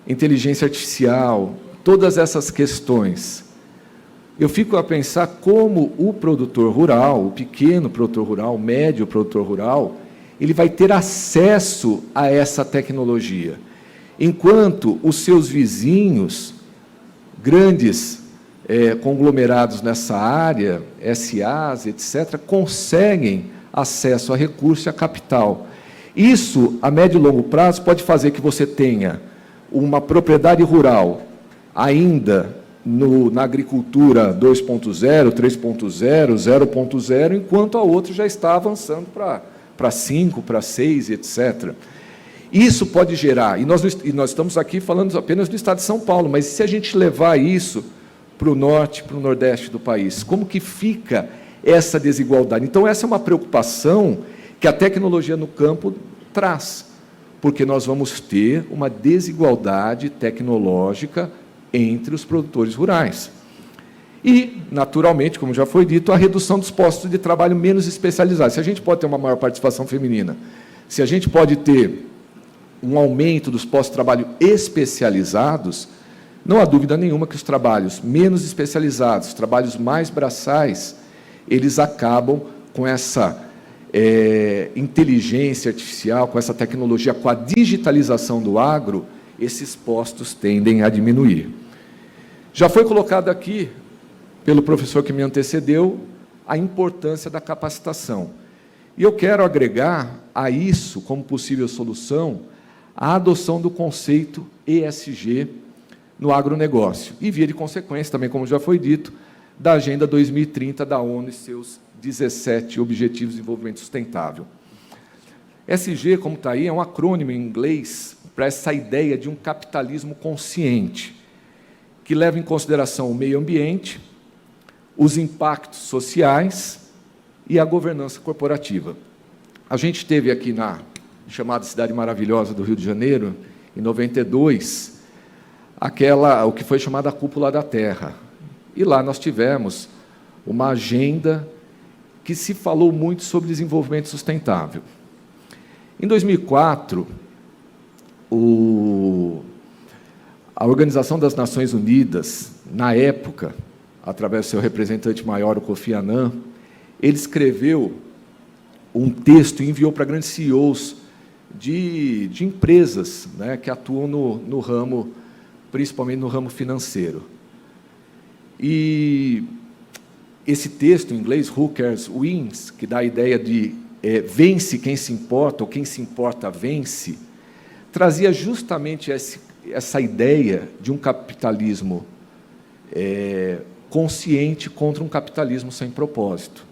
inteligência artificial, todas essas questões. Eu fico a pensar como o produtor rural, o pequeno produtor rural, o médio produtor rural, ele vai ter acesso a essa tecnologia, enquanto os seus vizinhos, grandes conglomerados nessa área, SAs, etc., conseguem acesso a recurso e a capital. Isso, a médio e longo prazo, pode fazer que você tenha uma propriedade rural ainda na agricultura 2.0, 3.0, 0.0, enquanto a outra já está avançando para 5, para 6, etc. Isso pode gerar, e nós estamos aqui falando apenas do estado de São Paulo, mas se a gente levar isso para o norte, para o nordeste do país, como que fica essa desigualdade? Então, essa é uma preocupação que a tecnologia no campo traz, porque nós vamos ter uma desigualdade tecnológica entre os produtores rurais. E, naturalmente, como já foi dito, a redução dos postos de trabalho menos especializados. Se a gente pode ter uma maior participação feminina, se a gente pode ter um aumento dos postos de trabalho especializados, não há dúvida nenhuma que os trabalhos menos especializados, os trabalhos mais braçais, eles acabam com essa inteligência artificial, com essa tecnologia, com a digitalização do agro, esses postos tendem a diminuir. Já foi colocado aqui, pelo professor que me antecedeu, a importância da capacitação. E eu quero agregar a isso, como possível solução, a adoção do conceito ESG no agronegócio. E, via de consequência, também, como já foi dito, da Agenda 2030 da ONU e seus 17 Objetivos de Desenvolvimento Sustentável. ESG, como está aí, é um acrônimo em inglês para essa ideia de um capitalismo consciente, que leva em consideração o meio ambiente, os impactos sociais e a governança corporativa. A gente esteve aqui na chamada Cidade Maravilhosa do Rio de Janeiro, em 92, o que foi chamada a Cúpula da Terra. E lá nós tivemos uma agenda que se falou muito sobre desenvolvimento sustentável. Em 2004, a Organização das Nações Unidas, na época, através do seu representante maior, o Kofi Annan, ele escreveu um texto e enviou para grandes CEOs de empresas, né, que atuam no ramo, principalmente no ramo financeiro. E esse texto, em inglês, Who Cares Wins, que dá a ideia de vence quem se importa, ou quem se importa vence, trazia justamente essa ideia de um capitalismo consciente contra um capitalismo sem propósito.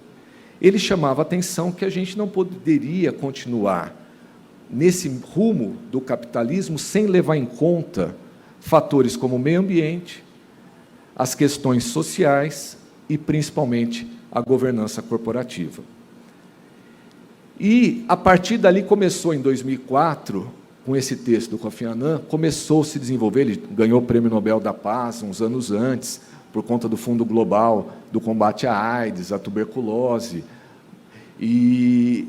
Ele chamava a atenção que a gente não poderia continuar nesse rumo do capitalismo sem levar em conta fatores como o meio ambiente, as questões sociais e, principalmente, a governança corporativa. E, a partir dali, começou, em 2004, com esse texto do Kofi Annan, começou a se desenvolver, ele ganhou o Prêmio Nobel da Paz uns anos antes, por conta do Fundo Global do Combate à AIDS, à tuberculose. E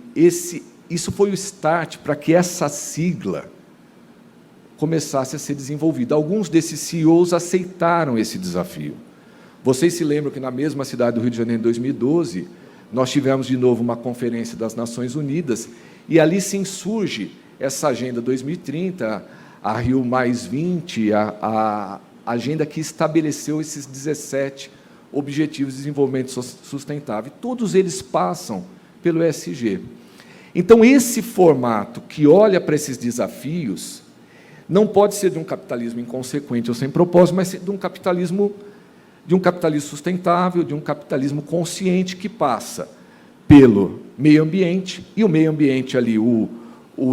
isso foi o start para que essa sigla começasse a ser desenvolvida. Alguns desses CEOs aceitaram esse desafio. Vocês se lembram que, na mesma cidade do Rio de Janeiro, em 2012, nós tivemos de novo uma conferência das Nações Unidas, e ali se insurge essa Agenda 2030, a Rio +20, a agenda que estabeleceu esses 17 Objetivos de Desenvolvimento Sustentável. Todos eles passam pelo ESG. Então, esse formato que olha para esses desafios não pode ser de um capitalismo inconsequente ou sem propósito, mas de um capitalismo sustentável, de um capitalismo consciente que passa pelo meio ambiente, e o meio ambiente ali, o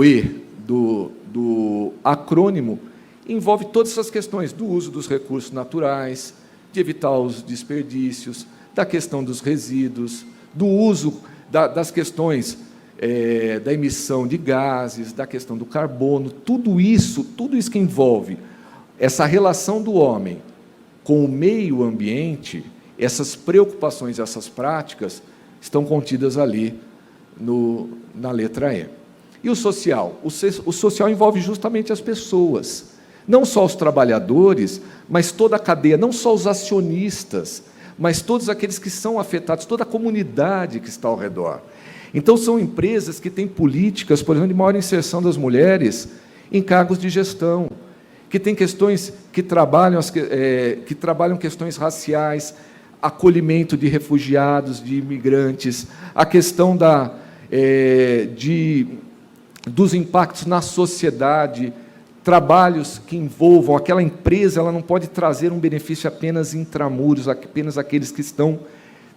E do acrônimo, envolve todas essas questões do uso dos recursos naturais, de evitar os desperdícios, da questão dos resíduos, do uso das questões da emissão de gases, da questão do carbono, tudo isso que envolve essa relação do homem com o meio ambiente, essas preocupações, essas práticas, estão contidas ali na letra E. E o social? O social envolve justamente as pessoas, não só os trabalhadores, mas toda a cadeia, não só os acionistas, mas todos aqueles que são afetados, toda a comunidade que está ao redor. Então, são empresas que têm políticas, por exemplo, de maior inserção das mulheres em cargos de gestão, que têm questões que trabalham questões raciais, acolhimento de refugiados, de imigrantes, a questão dos impactos na sociedade, trabalhos que envolvam aquela empresa, ela não pode trazer um benefício apenas intramuros, apenas aqueles que estão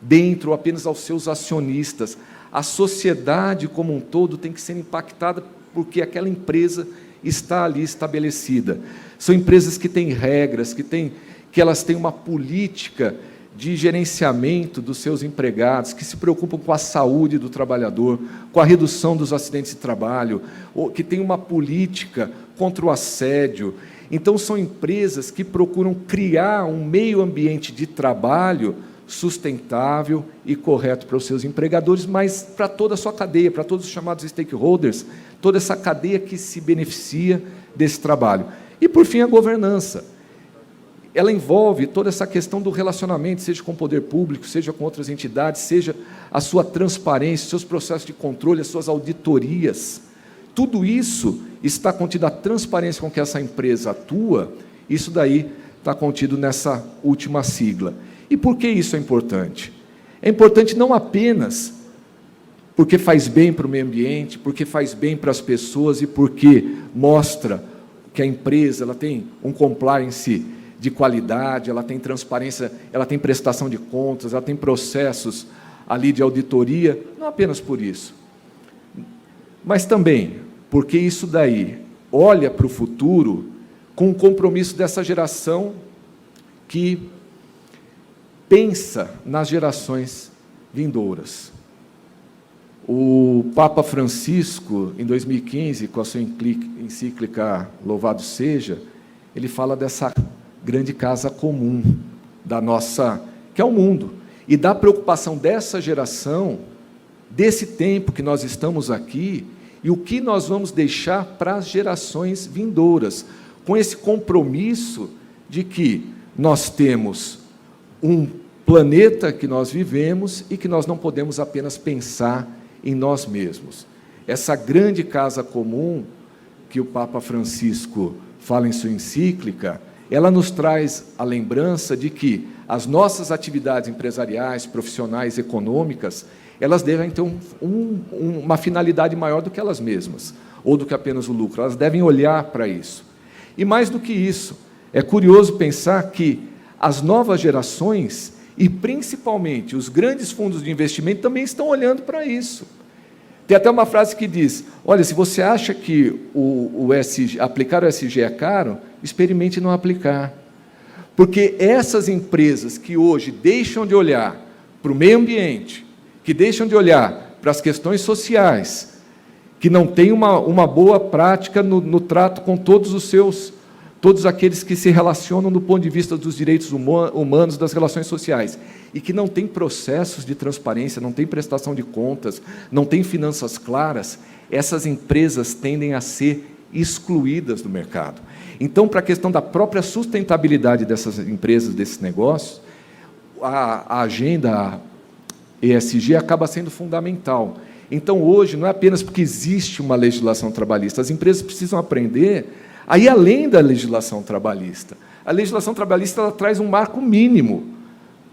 dentro, apenas aos seus acionistas. A sociedade como um todo tem que ser impactada porque aquela empresa está ali estabelecida. São empresas que têm regras, que elas têm uma política de gerenciamento dos seus empregados, que se preocupam com a saúde do trabalhador, com a redução dos acidentes de trabalho, que têm uma política contra o assédio. Então, são empresas que procuram criar um meio ambiente de trabalho sustentável e correto para os seus empregadores, mas para toda a sua cadeia, para todos os chamados stakeholders, toda essa cadeia que se beneficia desse trabalho. E, por fim, a governança. Ela envolve toda essa questão do relacionamento, seja com o poder público, seja com outras entidades, seja a sua transparência, seus processos de controle, as suas auditorias. Tudo isso está contido, a transparência com que essa empresa atua, isso daí está contido nessa última sigla. E por que isso é importante? É importante não apenas porque faz bem para o meio ambiente, porque faz bem para as pessoas e porque mostra que a empresa ela tem um compliance de qualidade, ela tem transparência, ela tem prestação de contas, ela tem processos ali de auditoria, não apenas por isso, mas também porque isso daí olha para o futuro com o compromisso dessa geração que pensa nas gerações vindouras. O Papa Francisco, em 2015, com a sua encíclica Louvado Seja, ele fala dessa grande casa comum da nossa, que é o mundo, e da preocupação dessa geração, desse tempo que nós estamos aqui, e o que nós vamos deixar para as gerações vindouras, com esse compromisso de que nós temos um planeta que nós vivemos e que nós não podemos apenas pensar em nós mesmos. Essa grande casa comum que o Papa Francisco fala em sua encíclica, ela nos traz a lembrança de que as nossas atividades empresariais, profissionais, econômicas, elas devem ter uma finalidade maior do que elas mesmas, ou do que apenas o lucro. Elas devem olhar para isso. E mais do que isso, é curioso pensar que as novas gerações, e principalmente os grandes fundos de investimento, também estão olhando para isso. Tem até uma frase que diz, olha, se você acha que aplicar o ESG é caro, experimente não aplicar. Porque essas empresas que hoje deixam de olhar para o meio ambiente, que deixam de olhar para as questões sociais, que não têm uma boa prática no trato com todos aqueles que se relacionam do ponto de vista dos direitos humanos, das relações sociais, e que não têm processos de transparência, não têm prestação de contas, não têm finanças claras, essas empresas tendem a ser excluídas do mercado. Então, para a questão da própria sustentabilidade dessas empresas, desses negócios, a agenda ESG acaba sendo fundamental. Então, hoje, não é apenas porque existe uma legislação trabalhista, as empresas precisam aprender a ir além da legislação trabalhista. A legislação trabalhista ela traz um marco mínimo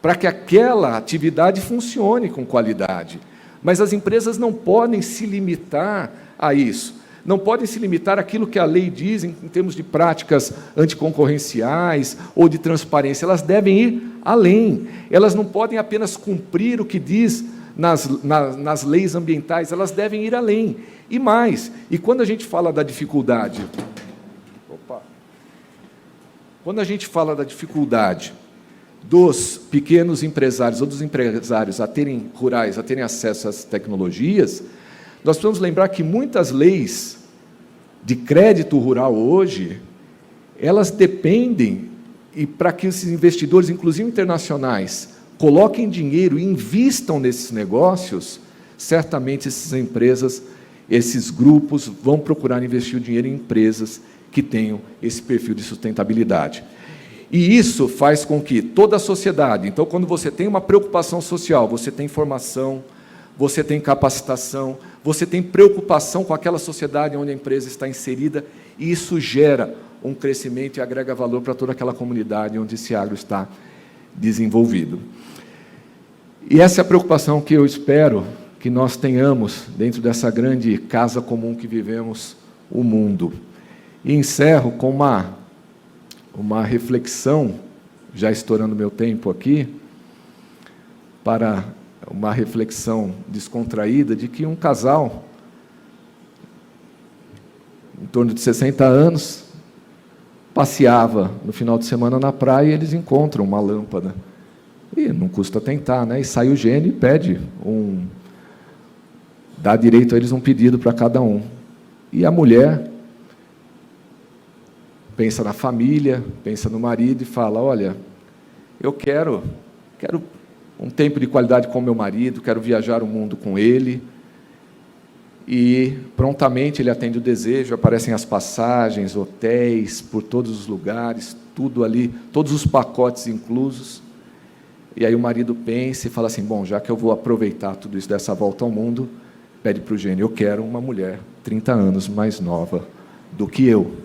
para que aquela atividade funcione com qualidade. Mas as empresas não podem se limitar a isso. Não podem se limitar àquilo que a lei diz em termos de práticas anticoncorrenciais ou de transparência. Elas devem ir além. Elas não podem apenas cumprir o que diz nas leis ambientais, elas devem ir além. E mais, e quando a gente fala da dificuldade... Quando a gente fala da dificuldade dos pequenos empresários ou dos empresários rurais a terem acesso às tecnologias, nós precisamos lembrar que muitas leis de crédito rural hoje, elas dependem, e para que esses investidores, inclusive internacionais, coloquem dinheiro e invistam nesses negócios, certamente essas empresas, esses grupos vão procurar investir o dinheiro em empresas que tenham esse perfil de sustentabilidade. E isso faz com que toda a sociedade, então, quando você tem uma preocupação social, você tem formação, você tem capacitação, você tem preocupação com aquela sociedade onde a empresa está inserida, e isso gera um crescimento e agrega valor para toda aquela comunidade onde esse agro está desenvolvido. E essa é a preocupação que eu espero que nós tenhamos dentro dessa grande casa comum que vivemos, o mundo. E encerro com uma reflexão, já estourando meu tempo aqui, para uma reflexão descontraída de que um casal, em torno de 60 anos, passeava no final de semana na praia e eles encontram uma lâmpada. E não custa tentar, né? E sai o gênio e pede dá direito a eles um pedido para cada um. E a mulher pensa na família, pensa no marido e fala, olha, eu quero um tempo de qualidade com meu marido, quero viajar o mundo com ele. E prontamente ele atende o desejo, aparecem as passagens, hotéis, por todos os lugares, tudo ali, todos os pacotes inclusos. E aí o marido pensa e fala assim, bom, já que eu vou aproveitar tudo isso dessa volta ao mundo, pede para o Gênio, eu quero uma mulher 30 anos mais nova do que eu.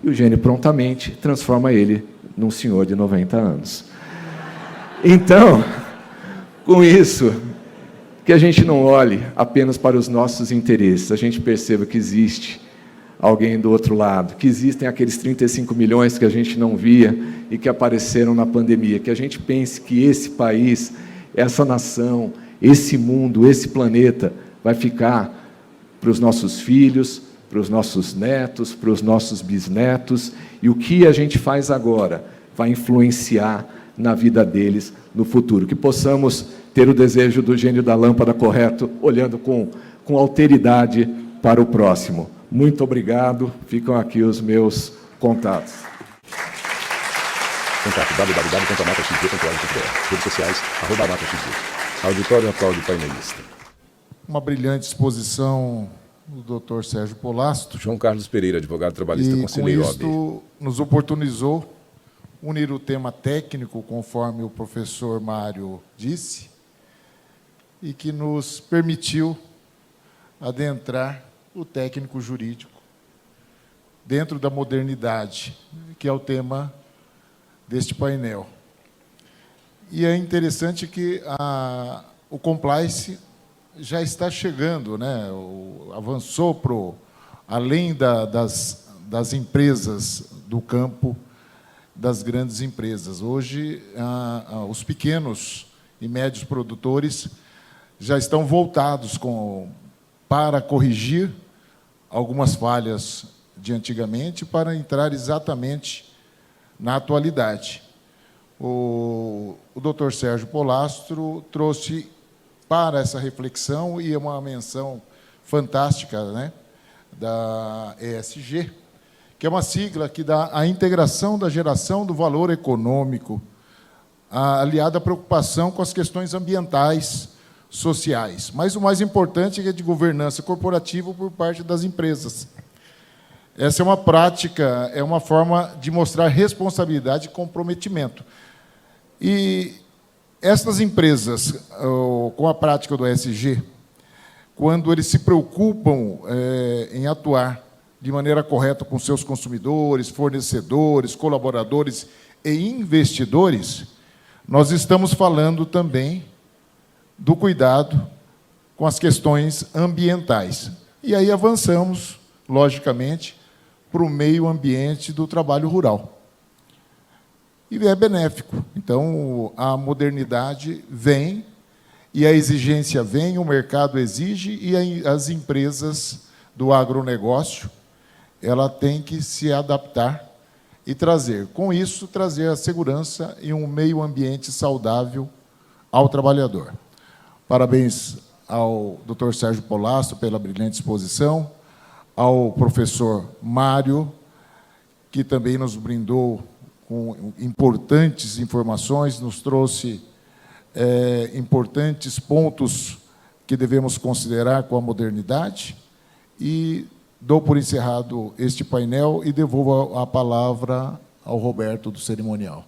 E o Gênio prontamente transforma ele num senhor de 90 anos. Então, com isso, que a gente não olhe apenas para os nossos interesses, a gente perceba que existe alguém do outro lado, que existem aqueles 35 milhões que a gente não via e que apareceram na pandemia, que a gente pense que esse país, essa nação, esse mundo, esse planeta vai ficar para os nossos filhos, para os nossos netos, para os nossos bisnetos, e o que a gente faz agora vai influenciar na vida deles no futuro. Que possamos ter o desejo do gênio da lâmpada correto, olhando com alteridade para o próximo. Muito obrigado. Ficam aqui os meus contatos. Contato www.amataxg.org.br. Redes sociais, @amataxg. Auditório aplaude painelista. Uma brilhante exposição do Dr. Sérgio Polastro. João Carlos Pereira, advogado trabalhista, E conselheiro com OAB. isto nos oportunizou unir o tema técnico, conforme o professor Mário disse, e que nos permitiu adentrar o técnico jurídico dentro da modernidade, que é o tema deste painel. E é interessante que o compliance já está chegando, né? Avançou além das empresas do campo, das grandes empresas. Hoje, os pequenos e médios produtores já estão voltados para corrigir algumas falhas de antigamente, para entrar exatamente na atualidade. O Dr. Sérgio Polastro trouxe para essa reflexão e uma menção fantástica, né, da ESG, que é uma sigla que dá a integração da geração do valor econômico, aliada à preocupação com as questões ambientais, sociais. Mas o mais importante é de governança corporativa por parte das empresas. Essa é uma prática, é uma forma de mostrar responsabilidade e comprometimento. E estas empresas, com a prática do ESG, quando eles se preocupam em atuar de maneira correta com seus consumidores, fornecedores, colaboradores e investidores, nós estamos falando também do cuidado com as questões ambientais. E aí avançamos, logicamente, para o meio ambiente do trabalho rural. E é benéfico. Então, a modernidade vem, e a exigência vem, o mercado exige, e as empresas do agronegócio, ela tem que se adaptar e trazer, com isso, trazer a segurança e um meio ambiente saudável ao trabalhador. Parabéns ao Dr. Sérgio Polastro pela brilhante exposição, ao professor Mário, que também nos brindou com importantes informações, nos trouxe importantes pontos que devemos considerar com a modernidade, e dou por encerrado este painel e devolvo a palavra ao Roberto do cerimonial.